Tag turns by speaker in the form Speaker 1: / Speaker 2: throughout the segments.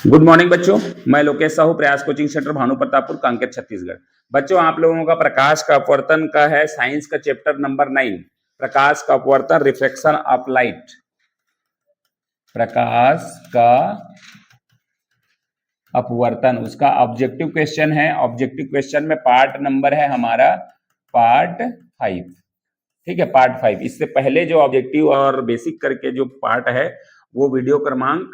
Speaker 1: Good morning बच्चों, मैं लोकेश साहू, प्रयास कोचिंग सेंटर, भानु प्रतापपुर, कांकेर, छत्तीसगढ़। बच्चों, आप लोगों का प्रकाश का अपवर्तन का है साइंस का चैप्टर नंबर 9, प्रकाश का अपवर्तन, रिफ्लेक्शन ऑफ लाइट। प्रकाश का अपवर्तन, उसका ऑब्जेक्टिव क्वेश्चन है। ऑब्जेक्टिव क्वेश्चन में पार्ट नंबर है हमारा पार्ट 5। ठीक है, पार्ट 5। इससे पहले जो ऑब्जेक्टिव और बेसिक करके जो पार्ट है वो वीडियो क्रमांक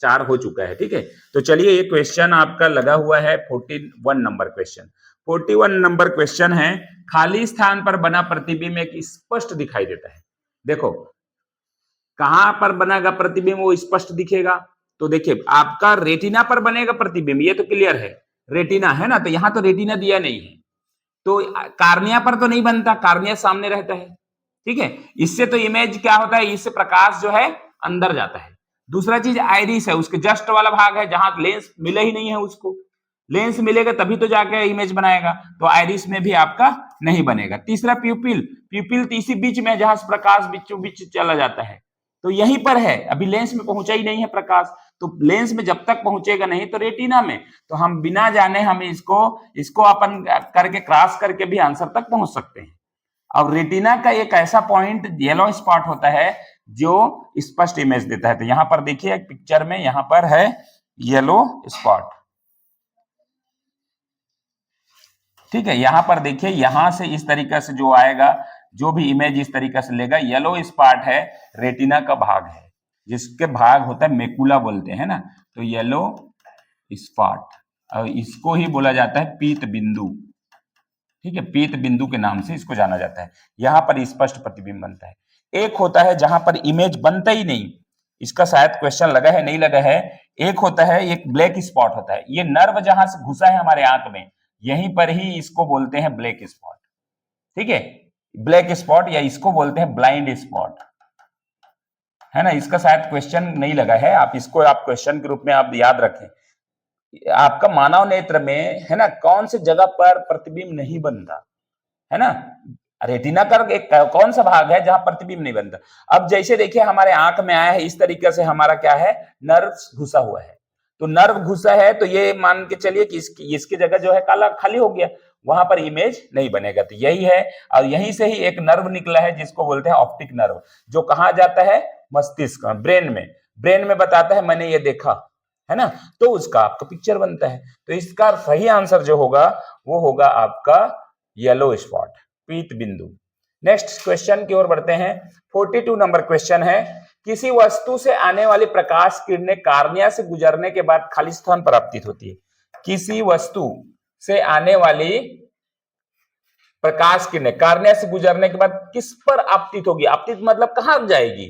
Speaker 1: 4 हो चुका है। ठीक है, तो चलिए, ये क्वेश्चन आपका लगा हुआ है 41 नंबर क्वेश्चन। 41 नंबर क्वेश्चन है, खाली स्थान पर बना प्रतिबिंब एक स्पष्ट दिखाई देता है। देखो, कहां पर बनेगा प्रतिबिंब, वो स्पष्ट दिखेगा। तो देखिए, आपका रेटिना पर बनेगा प्रतिबिंब, ये तो क्लियर है, रेटिना है ना, तो यहां तो रेटिना दिया नहीं है, तो कार्निया पर तो नहीं बनता, कार्निया सामने रहता है। ठीक है, इससे तो इमेज क्या होता है, इससे प्रकाश जो है अंदर जाता है। दूसरा चीज आइरिस है, उसके जस्ट वाला भाग है जहां लेंस मिले ही नहीं है उसको। लेंस मिलेगा तभी तो जाके इमेज बनाएगा, तो आइरिस में भी आपका नहीं बनेगा। तीसरा प्यूपिल, प्यूपिल इसी बीच में जहां प्रकाश बीचों बीच चला जाता है, तो यहीं पर है, अभी लेंस में पहुंचा ही नहीं है प्रकाश, तो लेंस में जब तक पहुंचेगा नहीं तो रेटिना में, तो हम बिना जाने हम इसको अपन करके क्रॉस करके भी आंसर तक पहुंच सकते हैं। अब रेटिना का एक ऐसा पॉइंट येलो स्पॉट होता है जो स्पष्ट इमेज देता है। तो यहां पर देखिए एक पिक्चर में, यहां पर है येलो स्पॉट। ठीक है, यहां पर देखिए, यहां से इस तरीके से जो आएगा, जो भी इमेज इस तरीके से लेगा, येलो स्पॉट है रेटिना का भाग है, जिसके भाग होता है मेकुला बोलते हैं ना, तो येलो स्पॉट, और इसको ही बोला जाता है पीत बिंदु। ठीक है, पीत बिंदु के नाम से इसको जाना जाता है। यहां पर स्पष्ट प्रतिबिंब बनता है। एक होता है जहां पर इमेज बनता ही नहीं, इसका शायद क्वेश्चन लगा है नहीं लगा है। एक होता है, एक ब्लैक स्पॉट होता है, ये नर्व जहां से घुसा है हमारे आंख में, यहीं पर ही इसको बोलते हैं ब्लैक स्पॉट। ठीक है, ब्लैक स्पॉट, या इसको बोलते हैं ब्लाइंड स्पॉट, है ना। इसका शायद क्वेश्चन नहीं लगा है, आप इसको आप क्वेश्चन के रूप में आप याद रखें। आपका मानव नेत्र में, है ना, कौन सी जगह पर प्रतिबिंब नहीं बनता, है ना। रेटिना का एक कौन सा भाग है जहां प्रतिबिंब नहीं बनता। अब जैसे देखिए, हमारे आंख में आया है, इस तरीके से हमारा क्या है, नर्व घुसा हुआ है। तो नर्व घुसा है, तो ये मान के चलिए कि इसकी जगह जो है काला खाली हो गया, वहां पर इमेज नहीं बनेगा। तो यही है, और यहीं से ही एक नर्व निकला है जिसको बोलते हैं ऑप्टिक नर्व, जो कहा जाता है मस्तिष्क, ब्रेन में। ब्रेन में बताता है मैंने ये देखा, है ना, तो उसका आपका पिक्चर बनता है। तो इसका सही आंसर जो होगा वो होगा आपका येलो स्पॉट, पीत बिंदु। नेक्स्ट क्वेश्चन की ओर बढ़ते हैं। 42 नंबर क्वेश्चन है, किसी वस्तु से आने वाली प्रकाश किरणें कार्निया से गुजरने के बाद खाली स्थान पर आपतित होती है। किसी वस्तु से आने वाली प्रकाश किरणें कार्निया से गुजरने के बाद किस पर आपतित होगी, आपतित मतलब कहां जाएगी।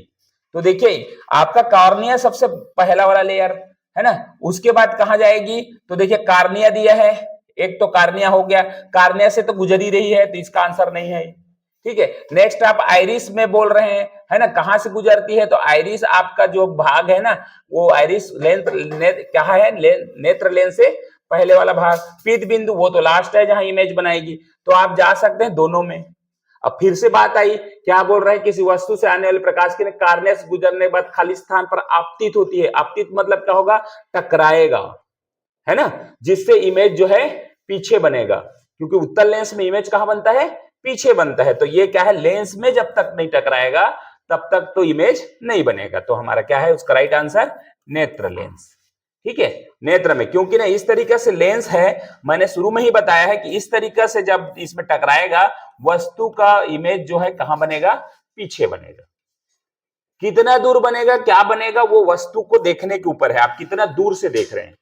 Speaker 1: तो देखिए, आपका कार्निया सबसे पहला वाला लेयर है ना, उसके बाद कहां जाएगी, तो देखिए कार्निया दिया है, एक तो कार्निया हो गया, कार्निया से तो गुजर ही रही है, तो इसका आंसर नहीं है। ठीक है, नेक्स्ट आप आइरिस में बोल रहे हैं, है ना, कहां से गुजरती है, तो आइरिस आपका जो भाग है ना, वो आइरिस क्या है, नेत्र लेंस से पहले वाला भाग। पीत बिंदु वो तो लास्ट है जहां इमेज बनाएगी, तो आप जा सकते हैं दोनों में। अब फिर से बात आई, क्या बोल रहे हैं, किसी वस्तु से आने वाले प्रकाश की कार्निया से गुजरने के बाद खाली स्थान पर आपतित होती है। आपतित मतलब क्या होगा, टकराएगा, है ना, जिससे इमेज जो है पीछे बनेगा, क्योंकि उत्तल लेंस में इमेज कहां बनता है, पीछे बनता है। तो ये क्या है, लेंस में जब तक नहीं टकराएगा तब तक तो इमेज नहीं बनेगा। तो हमारा क्या है उसका राइट आंसर, नेत्र लेंस। ठीक है, नेत्र में, क्योंकि ना इस तरीके से लेंस है, मैंने शुरू में ही बताया है कि इस तरीके से जब इसमें टकराएगा, वस्तु का इमेज जो है कहां बनेगा, पीछे बनेगा। कितना दूर बनेगा, क्या बनेगा, वो वस्तु को देखने के ऊपर है, आप कितना दूर से देख रहे हैं,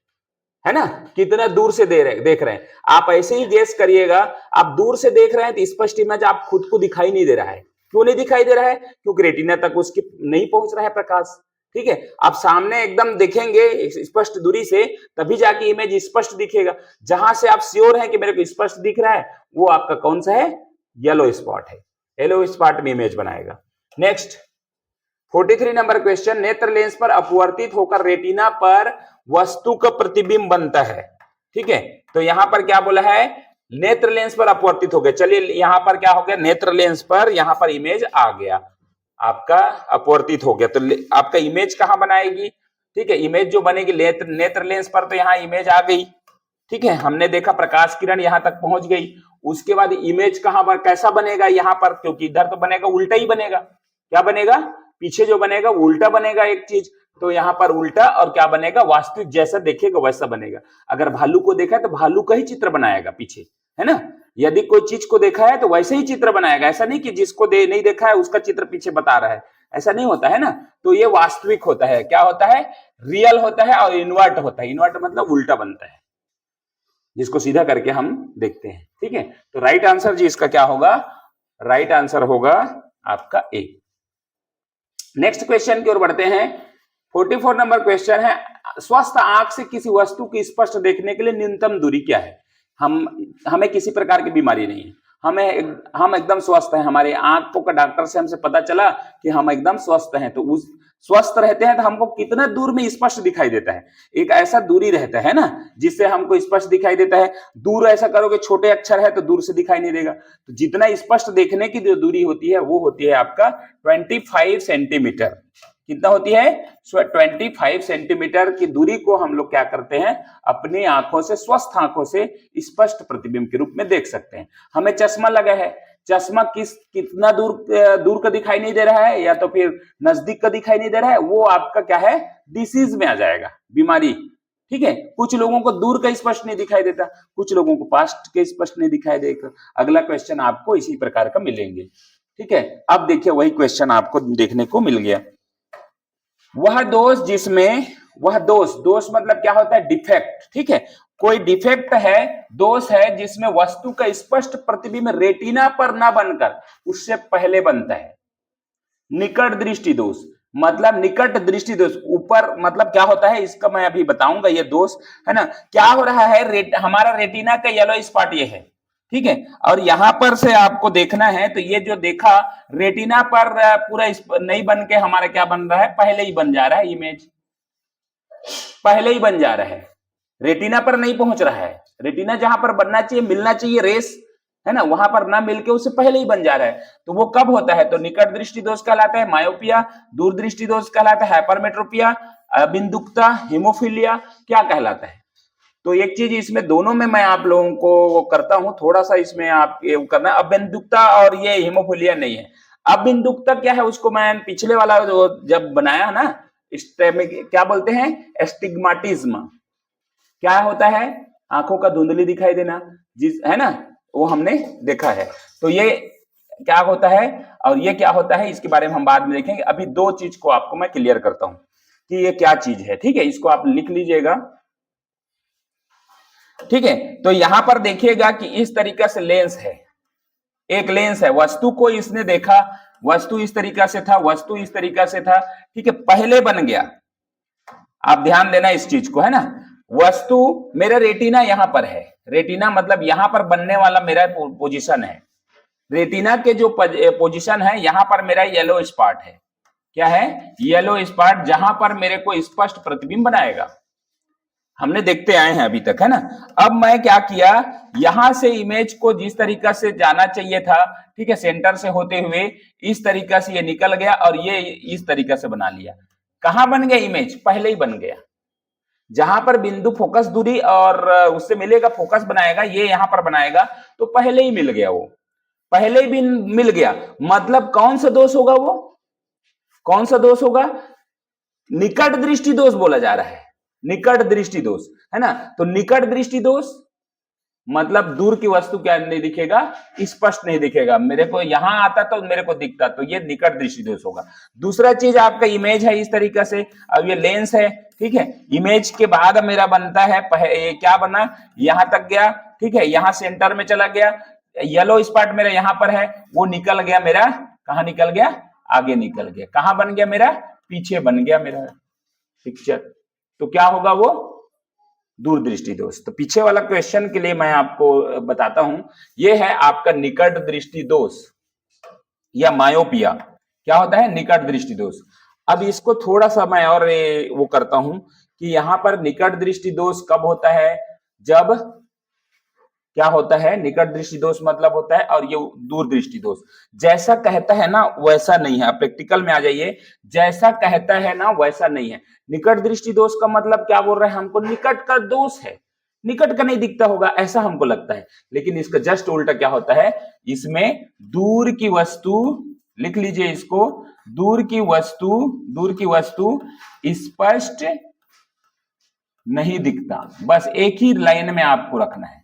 Speaker 1: है ना, कितना दूर से देख रहे हैं। आप ऐसे ही गेस करिएगा, आप दूर से देख रहे हैं तो स्पष्ट इमेज आप खुद को दिखाई नहीं दे रहा है। क्यों नहीं दिखाई दे रहा है, क्योंकि रेटिना तक उसकी नहीं पहुंच रहा है प्रकाश। ठीक है, आप सामने एकदम देखेंगे स्पष्ट दूरी से, तभी जाके इमेज स्पष्ट दिखेगा। जहां से आप श्योर हैं कि मेरे को स्पष्ट दिख रहा है, वो आपका कौन सा है, येलो स्पॉट है, येलो स्पॉट में इमेज बनाएगा। नेक्स्ट 43 नंबर क्वेश्चन, नेत्र लेंस पर अपवर्तित होकर रेटिना पर वस्तु का प्रतिबिंब बनता है। ठीक है, तो यहां पर क्या बोला है, नेत्र लेंस पर अपवर्तित हो गया। चलिए, यहां पर क्या हो गया, नेत्र लेंस पर यहां पर इमेज आ गया, आपका अपवर्तित हो गया, तो आपका इमेज कहां बनाएगी, ठीक है, इमेज जो बनेगी नेत्र लेंस पर, तो यहाँ इमेज आ गई, ठीक है, हमने देखा प्रकाश किरण यहाँ तक पहुंच गई। उसके बाद इमेज कहां पर कैसा बनेगा यहाँ पर, क्योंकि इधर तो बनेगा उल्टा ही बनेगा, क्या बनेगा, पीछे जो बनेगा उल्टा बनेगा एक चीज, तो यहाँ पर उल्टा, और क्या बनेगा, वास्तविक जैसा देखेगा वैसा बनेगा। अगर भालू को देखा है तो भालू का ही चित्र बनाएगा पीछे, है ना। यदि कोई चीज को देखा है तो वैसे ही चित्र बनाएगा, ऐसा नहीं कि जिसको नहीं देखा है उसका चित्र पीछे बता रहा है, ऐसा नहीं होता है ना। तो ये वास्तविक होता है, क्या होता है, रियल होता है, और इन्वर्ट होता है। इन्वर्ट मतलब उल्टा बनता है, जिसको सीधा करके हम देखते हैं, ठीक है। तो राइट आंसर जी इसका क्या होगा, राइट आंसर होगा आपका ए। नेक्स्ट क्वेश्चन की ओर बढ़ते हैं। 44 नंबर क्वेश्चन है, स्वस्थ आंख से किसी वस्तु की स्पष्ट देखने के लिए न्यूनतम दूरी क्या है। हमें किसी प्रकार की बीमारी नहीं है, हम एकदम स्वस्थ हैं, हमारे आंखों का डॉक्टर से हमसे पता चला कि हम एकदम स्वस्थ हैं, तो उस स्वस्थ रहते हैं तो हमको कितना दूर में स्पष्ट दिखाई देता है, एक ऐसा दूरी रहता है ना जिससे हमको स्पष्ट दिखाई देता है। दूर ऐसा करोगे छोटे अक्षर है तो दूर से दिखाई नहीं देगा, तो जितना स्पष्ट देखने की जो दूरी होती है वो होती है आपका 25 सेंटीमीटर। कितना होती है, 25 सेंटीमीटर की दूरी को हम लोग क्या करते हैं, अपनी आंखों से, स्वस्थ आंखों से स्पष्ट प्रतिबिंब के रूप में देख सकते हैं। हमें चश्मा लगा है, चश्मा कितना दूर का दिखाई नहीं दे रहा है, या तो फिर नजदीक का दिखाई नहीं दे रहा है, वो आपका क्या है, डिसीज में आ जाएगा, बीमारी, ठीक है। कुछ लोगों को दूर का स्पष्ट नहीं दिखाई देता, कुछ लोगों को पास के स्पष्ट नहीं दिखाई देगा। अगला क्वेश्चन आपको इसी प्रकार का मिलेंगे, ठीक है। अब देखिए वही क्वेश्चन आपको देखने को मिल गया। वह दोष मतलब क्या होता है, डिफेक्ट, ठीक है। कोई डिफेक्ट है, दोष है, जिसमें वस्तु का स्पष्ट प्रतिबिंब रेटिना पर ना बनकर उससे पहले बनता है। निकट दृष्टि दोष मतलब निकट दृष्टि दोष, ऊपर मतलब क्या होता है इसका मैं अभी बताऊंगा, ये दोष है ना। क्या हो रहा है, हमारा रेटिना का येलो स्पॉट ये है, ठीक है, और यहां पर से आपको देखना है, तो ये जो देखा रेटिना पर पूरा नहीं बन के हमारा क्या बन रहा है, पहले ही बन जा रहा है, इमेज पहले ही बन जा रहा है, रेटिना पर नहीं पहुंच रहा है। रेटिना जहां पर बनना चाहिए, मिलना चाहिए रेस, है ना, वहां पर ना मिलके उससे पहले ही बन जा रहा है। तो वो कब होता है, तो निकट दृष्टि दोष कहलाता है, मायोपिया, दूर दृष्टि दोष कहलाता है, हाइपरमेट्रोपिया, अबिंदुकता, हीमोफीलिया क्या कहलाता है। तो एक चीज इसमें दोनों में मैं आप लोगों को वो करता हूं, थोड़ा सा इसमें आप ये करना, अबिंदुकता और ये हीमोफीलिया नहीं है। अबिंदुकता क्या है, उसको मैं पिछले वाला जो जब बनाया ना, क्या बोलते हैं, एस्टिग्माटिज्म, क्या होता है, आंखों का धुंधली दिखाई देना, है ना, वो हमने देखा है। तो ये क्या होता है और ये क्या होता है, इसके बारे में हम बाद में देखेंगे। अभी दो चीज को आपको मैं क्लियर करता हूं कि ये क्या चीज है, ठीक है, इसको आप लिख लीजिएगा, ठीक है। तो यहां पर देखिएगा कि इस तरीका से लेंस है, एक लेंस है, वस्तु को इसने देखा, वस्तु इस तरीका से था, वस्तु इस तरीका से था, ठीक है, पहले बन गया। आप ध्यान देना इस चीज को, है ना। वस्तु, मेरा रेटिना यहां पर है, रेटिना मतलब यहां पर बनने वाला मेरा पोजीशन है, रेटिना के जो पोजीशन है, यहां पर मेरा येलो स्पॉट है, क्या है, येलो स्पॉट, जहां पर मेरे को स्पष्ट प्रतिबिंब बनाएगा। हमने देखते आए हैं अभी तक, है ना। अब मैं क्या किया, यहां से इमेज को जिस तरीका से जाना चाहिए था, ठीक है, सेंटर से होते हुए इस तरीका से ये निकल गया और ये इस तरीका से बना लिया। कहां बन गया इमेज, पहले ही बन गया, जहां पर बिंदु फोकस दूरी और उससे मिलेगा, फोकस बनाएगा, ये यहां पर बनाएगा, तो पहले ही मिल गया, वो पहले ही मिल गया। मतलब कौन सा दोष होगा, वो कौन सा दोष होगा, निकट दृष्टि दोष बोला जा रहा है, निकट दृष्टि दोष, है ना। तो निकट दृष्टि दोष मतलब दूर की वस्तु क्या नहीं दिखेगा, स्पष्ट नहीं दिखेगा, मेरे को यहां आता तो मेरे को दिखता, तो ये निकट दृष्टि दोष होगा। दूसरा चीज आपका इमेज है इस तरीका से, अब ये लेंस है, ठीक है, इमेज के बाद मेरा बनता है, ये क्या बना, यहां तक गया, ठीक है, यहां सेंटर में चला गया, येलो स्पॉट मेरा यहां पर है, वो निकल गया मेरा, कहां निकल गया, आगे निकल गया, कहां बन गया मेरा, पीछे बन गया मेरा पिक्चर, तो क्या होगा वो, दूरदृष्टि दोष। तो पीछे वाला क्वेश्चन के लिए मैं आपको बताता हूं, ये है आपका निकट दृष्टि दोष या मायोपिया, क्या होता है, निकट दृष्टि दोष। अब इसको थोड़ा सा मैं और वो करता हूं कि यहां पर निकट दृष्टि दोष कब होता है, जब क्या होता है, निकट दृष्टि दोष मतलब होता है, और ये दूर दृष्टि दोष। जैसा कहता है ना वैसा नहीं है, प्रैक्टिकल में आ जाइए, जैसा कहता है ना वैसा नहीं है। निकट दृष्टि दोष का मतलब क्या बोल रहे हैं, हमको निकट का दोष है, निकट का नहीं दिखता होगा ऐसा हमको लगता है, लेकिन इसका जस्ट उल्टा क्या होता है, इसमें दूर की वस्तु, लिख लीजिए इसको, दूर की वस्तु स्पष्ट नहीं दिखता। बस एक ही लाइन में आपको रखना है,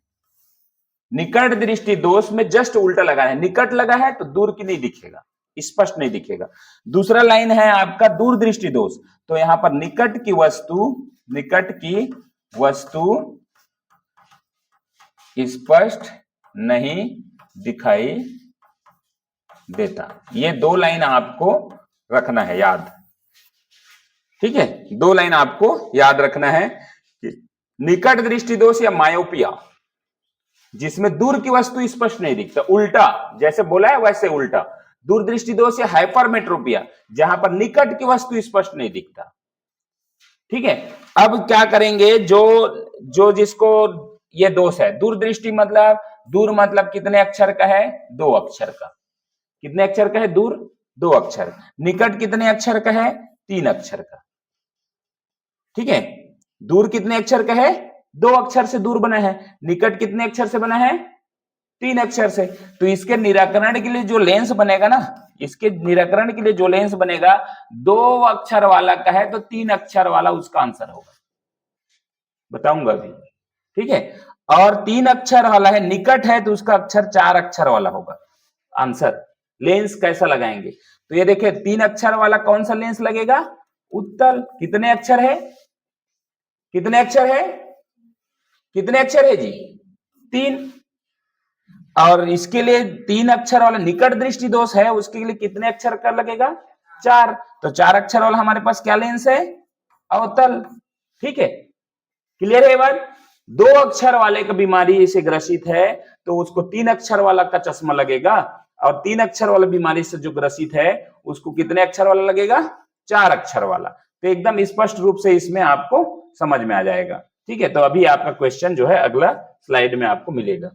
Speaker 1: निकट दृष्टि दोष में जस्ट उल्टा लगा है, निकट लगा है तो दूर की नहीं दिखेगा, स्पष्ट नहीं दिखेगा। दूसरा लाइन है आपका दूर दृष्टि दोष, तो यहां पर निकट की वस्तु स्पष्ट नहीं दिखाई देता। ये दो लाइन आपको रखना है याद, ठीक है, दो लाइन आपको याद रखना है कि निकट दृष्टि दोष या मायोपिया, जिसमें दूर की वस्तु स्पष्ट नहीं दिखता, उल्टा जैसे बोला है वैसे उल्टा। दूरदृष्टि दोष या हाइपरमेट्रोपिया, जहां पर निकट की वस्तु स्पष्ट नहीं दिखता। ठीक है, अब क्या करेंगे, जो जिसको ये दोष है, दूरदृष्टि मतलब, दूर मतलब कितने अक्षर का है, 2 अक्षर का। कितने अक्षर का है दूर, 2 अक्षर। निकट कितने अक्षर का है, 3 अक्षर का। ठीक है, दूर कितने अक्षर का है, 2 अक्षर से दूर बना है। निकट कितने अक्षर से बना है, 3 अक्षर से। तो इसके निराकरण के लिए जो लेंस बनेगा ना, इसके निराकरण के लिए जो लेंस बनेगा 2 अक्षर वाला का है तो 3 अक्षर वाला उसका आंसर होगा, बताऊंगा अभी। ठीक है, और 3 अक्षर वाला है, निकट है तो उसका अक्षर 4 अक्षर वाला होगा आंसर। लेंस कैसा लगाएंगे, तो ये देखिए 3 अक्षर वाला कौन सा लेंस लगेगा, उत्तल। कितने अक्षर है, कितने अक्षर है, कितने अक्षर है जी, 3। और इसके लिए 3 अक्षर वाला निकट दृष्टि दोष है, उसके लिए कितने अक्षर का लगेगा, 4। तो 4 अक्षर वाला हमारे पास क्या लेंस है, अवतल। ठीक है, क्लियर है बात। 2 अक्षर वाले का बीमारी से ग्रसित है तो उसको 3 अक्षर वाला का चश्मा लगेगा, और 3 अक्षर वाला बीमारी से जो ग्रसित है उसको कितने अक्षर वाला लगेगा, 4 अक्षर वाला। तो एकदम स्पष्ट रूप से इसमें आपको समझ में आ जाएगा। ठीक है, तो अभी आपका क्वेश्चन जो है अगला स्लाइड में आपको मिलेगा।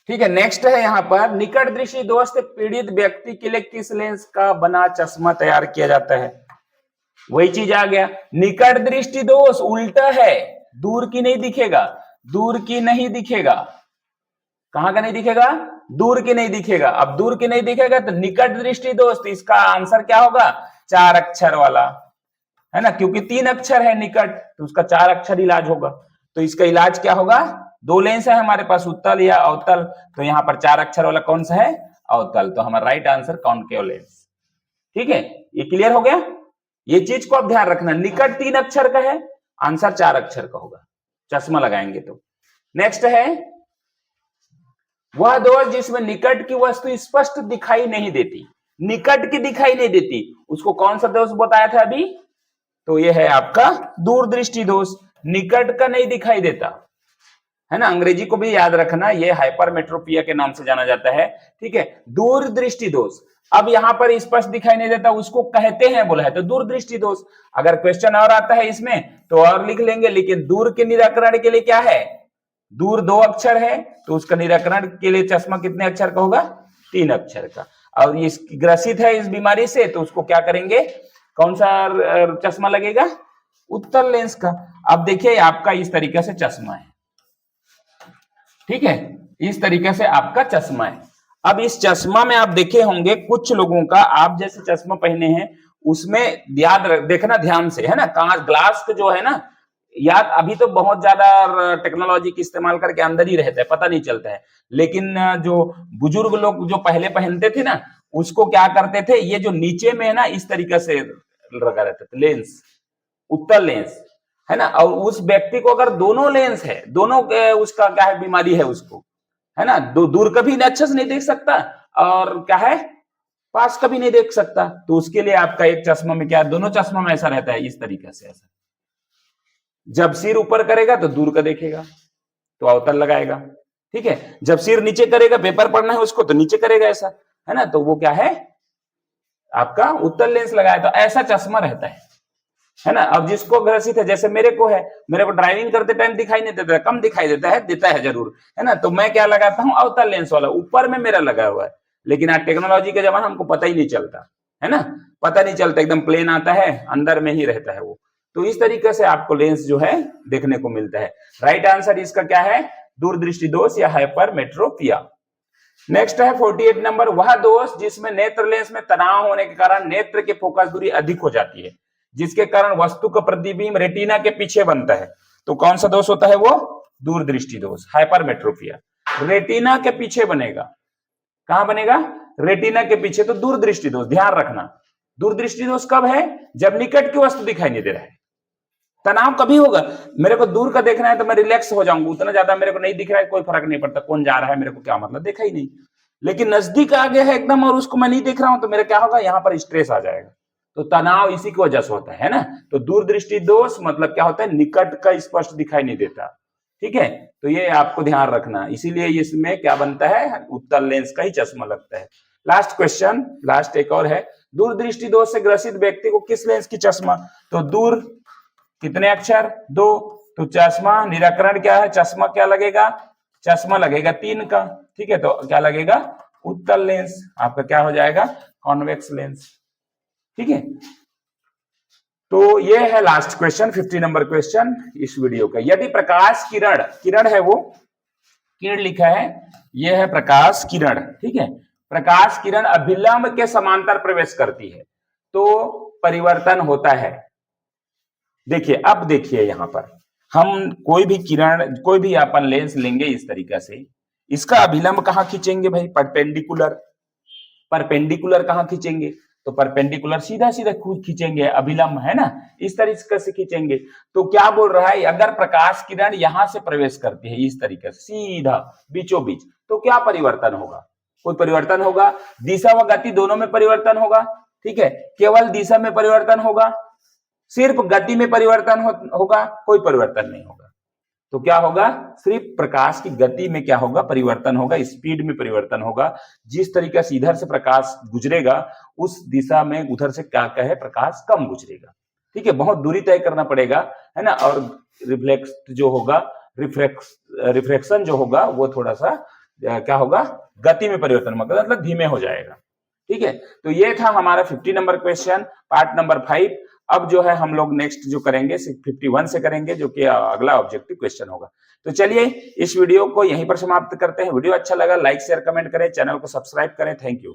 Speaker 1: ठीक है, नेक्स्ट है यहाँ पर, निकट दृष्टि दोष से पीड़ित व्यक्ति के लिए किस लेंस का बना चश्मा तैयार किया जाता है। वही चीज आ गया, निकट दृष्टि दोष उल्टा है, दूर की नहीं दिखेगा, दूर की नहीं दिखेगा। कहां का नहीं दिखेगा, दूर की नहीं दिखेगा। अब दूर की नहीं दिखेगा तो निकट दृष्टि दोष, तो इसका आंसर क्या होगा, 4 अक्षर वाला, है ना, क्योंकि 3 अक्षर है निकट तो उसका 4 अक्षर इलाज होगा। तो इसका इलाज क्या होगा, 2 लेंस है हमारे पास, उत्तल या अवतल, तो यहाँ पर 4 अक्षर वाला कौन सा है, अवतल। तो हमारा राइट आंसर कॉनकेव लेंस। ठीक है, ये क्लियर हो गया। ये चीज को आप ध्यान रखना, निकट 3 अक्षर का है, आंसर 4 अक्षर का होगा, चश्मा लगाएंगे तो। नेक्स्ट है, वह दोष जिसमें निकट की वस्तु स्पष्ट दिखाई नहीं देती, निकट की दिखाई नहीं देती, उसको कौन सा दोष बताया था अभी, तो ये है आपका दूरदृष्टि दोष। निकट का नहीं दिखाई देता, है ना, अंग्रेजी को भी याद रखना, ये हाइपरमेट्रोपिया के नाम से जाना जाता है। ठीक है, दूरदृष्टि दोष। अब यहां पर स्पष्ट दिखाई नहीं देता, उसको कहते हैं बोला है तो दूरदृष्टि दोष। अगर क्वेश्चन और आता है इसमें तो और लिख लेंगे, लेकिन दूर के निराकरण के लिए क्या है, दूर 2 अक्षर है तो उसका निराकरण के लिए चश्मा कितने अक्षर का होगा, 3 अक्षर का। और ये ग्रसित है इस बीमारी से तो उसको क्या करेंगे, कौन सा चश्मा लगेगा, उत्तल लेंस का। अब देखिए आपका इस तरीके से चश्मा है, ठीक है, इस तरीके से आपका चश्मा है। अब इस चश्मा में आप देखे होंगे कुछ लोगों का, आप जैसे चश्मा पहने हैं उसमें याद देखना ध्यान से, है ना, कांच ग्लास का जो है ना, याद अभी तो बहुत ज्यादा टेक्नोलॉजी की इस्तेमाल करके अंदर ही रहता है, पता नहीं चलता है। लेकिन जो बुजुर्ग लोग जो पहले पहनते थे ना, उसको क्या करते थे, ये जो नीचे में है ना इस तरीके से लगा रहता था लेंस, उत्तल लेंस, है ना। और उस व्यक्ति को अगर दोनों लेंस है, दोनों उसका क्या है, बीमारी है उसको, है ना, दूर कभी अच्छे से नहीं देख सकता और क्या है, पास कभी नहीं देख सकता, तो उसके लिए आपका एक चश्मा में क्या, दोनों चश्मा में ऐसा रहता है, इस तरीके से ऐसा। जब सिर ऊपर करेगा तो दूर का देखेगा तो अवतल लगाएगा, ठीक है। जब सिर नीचे करेगा, पेपर पढ़ना है उसको, तो नीचे करेगा ऐसा, है ना, तो वो क्या है, आपका उत्तल लेंस लगाया। तो ऐसा चश्मा रहता है, है ना। अब जिसको ग्रसित है, जैसे मेरे को है, मेरे को ड्राइविंग करते टाइम दिखाई नहीं देता, कम दिखाई देता है जरूर, है ना। तो मैं क्या लगाता हूँ, अवतल लेंस वाला ऊपर में मेरा लगा हुआ है। लेकिन आज टेक्नोलॉजी के जमाना हमको पता ही नहीं चलता, है ना, पता नहीं चलता, एकदम प्लेन आता है, अंदर में ही रहता है वो। तो इस तरीके से आपको लेंस जो है देखने को मिलता है। राइट आंसर इसका क्या है, दूरदृष्टि दोष या हाइपरमेट्रोपिया। नेक्स्ट है 48 नंबर, वह दोष जिसमें नेत्र लेंस में तनाव होने के कारण नेत्र की फोकस दूरी अधिक हो जाती है, जिसके कारण वस्तु का प्रतिबिंब रेटिना के पीछे बनता है। तो कौन सा दोष होता है वो, दूरदृष्टि दोष, हाइपरमेट्रोपिया। रेटिना के पीछे बनेगा, कहां बनेगा, रेटिना के पीछे। तो दूरदृष्टि दोष, ध्यान रखना, दूरदृष्टि दोष कब है, जब निकट की वस्तु दिखाई नहीं दे रहा है। तनाव कभी होगा, मेरे को दूर का देखना है तो मैं रिलैक्स हो जाऊंगा, उतना ज्यादा मेरे को नहीं दिख रहा है, कोई फर्क नहीं पड़ता, कौन जा रहा है मेरे को क्या मतलब, देखा ही नहीं। लेकिन नजदीक आ गया है एकदम और उसको मैं नहीं देख रहा हूं, तो मेरा क्या होगा, यहाँ पर स्ट्रेस आ जाएगा। तो तनाव इसी की वजह से होता है ना। तो दूरदृष्टि दोष मतलब क्या होता है, निकट का स्पष्ट दिखाई नहीं देता, ठीक है। तो ये आपको ध्यान रखना, इसीलिए इसमें क्या बनता है, उत्तल लेंस का ही चश्मा लगता है। लास्ट क्वेश्चन, लास्ट एक और है, दूरदृष्टि दोष से ग्रसित व्यक्ति को किस लेंस की चश्मा, तो दूर कितने अक्षर, 2, तो चश्मा निराकरण क्या है, चश्मा क्या लगेगा, चश्मा लगेगा 3 का, ठीक है। तो क्या लगेगा, उत्तल लेंस, आपका क्या हो जाएगा, कॉन्वेक्स लेंस, ठीक है। तो ये है लास्ट क्वेश्चन, 50 नंबर क्वेश्चन इस वीडियो का। यदि प्रकाश किरण, किरण है वो, किरण लिखा है, ये है प्रकाश किरण, ठीक है। प्रकाश किरण अभिलंब के समांतर प्रवेश करती है तो परिवर्तन होता है। देखिए, अब देखिए यहां पर हम कोई भी किरण, कोई भी अपन लेंस लेंगे इस तरीके से, इसका अभिलंब कहां खींचेंगे भाई, परपेंडिकुलर, परपेंडिकुलर कहां खींचेंगे, तो परपेंडिकुलर सीधा सीधा खींचेंगे, अभिलंब है ना, इस तरीके से खींचेंगे। तो क्या बोल रहा है, अगर प्रकाश किरण यहां से प्रवेश करती है इस तरीके से सीधा बीचों बीच, तो क्या परिवर्तन होगा, कोई परिवर्तन होगा, दिशा व गति दोनों में परिवर्तन होगा, ठीक है। केवल दिशा में परिवर्तन होगा, सिर्फ गति में परिवर्तन होगा, कोई परिवर्तन नहीं होगा। तो क्या होगा, सिर्फ प्रकाश की गति में क्या होगा, परिवर्तन होगा, स्पीड में परिवर्तन होगा। जिस तरीके से इधर से प्रकाश गुजरेगा उस दिशा में उधर से क्या है, प्रकाश कम गुजरेगा, ठीक है। बहुत दूरी तय करना पड़ेगा, है ना। और रिफ्लेक्स जो होगा, रिफ्लेक्शन जो होगा वो थोड़ा सा क्या होगा, गति में परिवर्तन होगा, मतलब धीमे हो जाएगा, ठीक है। तो ये था हमारा 50 नंबर क्वेश्चन, पार्ट नंबर 5। अब जो है हम लोग नेक्स्ट जो करेंगे 51 से करेंगे, जो कि अगला ऑब्जेक्टिव क्वेश्चन होगा। तो चलिए इस वीडियो को यहीं पर समाप्त करते हैं। वीडियो अच्छा लगा लाइक शेयर कमेंट करें, चैनल को सब्सक्राइब करें। Thank you.